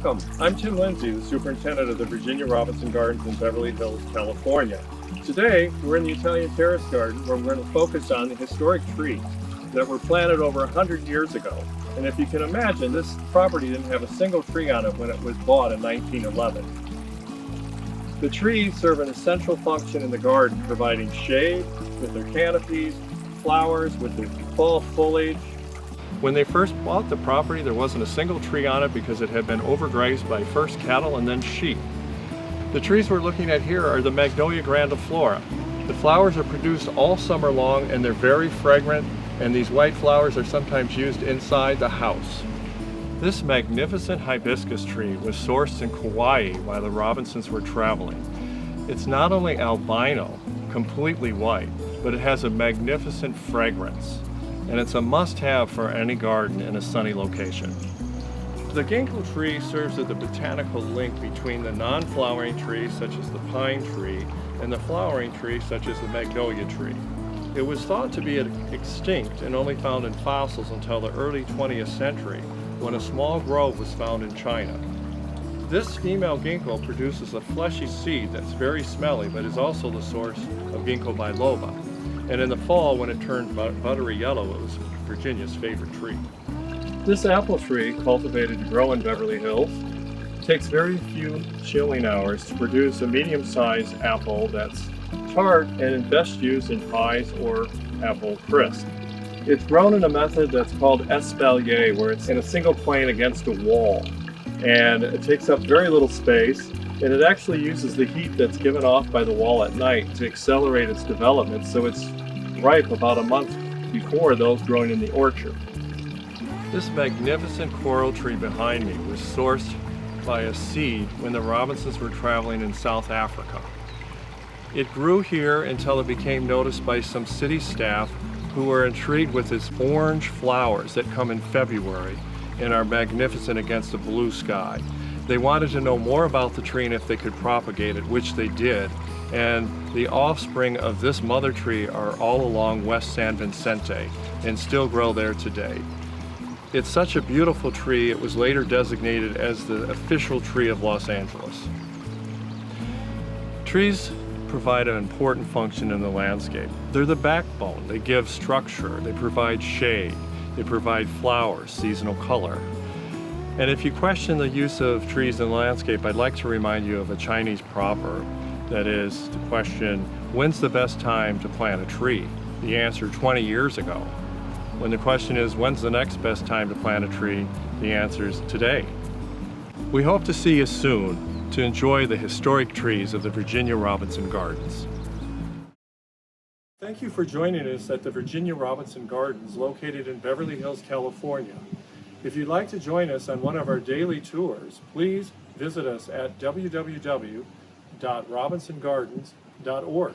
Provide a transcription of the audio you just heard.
Welcome. I'm Tim Lindsay, the superintendent of the Virginia Robinson Gardens in Beverly Hills, California. Today, we're in the Italian Terrace Garden where we're going to focus on the historic trees that were planted over 100 years ago. And if you can imagine, this property didn't have a single tree on it when it was bought in 1911. The trees serve an essential function in the garden, providing shade with their canopies, flowers with their fall foliage. When they first bought the property, there wasn't a single tree on it because it had been overgrazed by first cattle and then sheep. The trees we're looking at here are the Magnolia Grandiflora. The flowers are produced all summer long and they're very fragrant, and these white flowers are sometimes used inside the house. This magnificent hibiscus tree was sourced in Kauai while the Robinsons were traveling. It's not only albino, completely white, but it has a magnificent fragrance. And it's a must-have for any garden in a sunny location. The Ginkgo tree serves as the botanical link between the non-flowering trees such as the pine tree and the flowering trees such as the magnolia tree. It was thought to be extinct and only found in fossils until the early 20th century when a small grove was found in China. This female ginkgo produces a fleshy seed that's very smelly but is also the source of ginkgo biloba. And in the fall, when it turned buttery yellow, it was Virginia's favorite tree. This apple tree, cultivated to grow in Beverly Hills, takes very few chilling hours to produce a medium-sized apple that's tart and best used in pies or apple crisp. It's grown in a method that's called espalier, where it's in a single plane against a wall. And it takes up very little space, and it actually uses the heat that's given off by the wall at night to accelerate its development, so it's ripe about a month before those growing in the orchard. This magnificent coral tree behind me was sourced by a seed when the Robinsons were traveling in South Africa. It grew here until it became noticed by some city staff who were intrigued with its orange flowers that come in February and are magnificent against the blue sky. They wanted to know more about the tree and if they could propagate it, which they did. And the offspring of this mother tree are all along West San Vicente and still grow there today. It's such a beautiful tree, it was later designated as the official tree of Los Angeles. Trees provide an important function in the landscape. They're the backbone. They give structure, they provide shade, they provide flowers, seasonal color. And if you question the use of trees in the landscape, I'd like to remind you of a Chinese proverb that is the question, when's the best time to plant a tree? The answer, 20 years ago. When the question is, when's the next best time to plant a tree? The answer is today. We hope to see you soon to enjoy the historic trees of the Virginia Robinson Gardens. Thank you for joining us at the Virginia Robinson Gardens located in Beverly Hills, California. If you'd like to join us on one of our daily tours, please visit us at www.robinsongardens.org.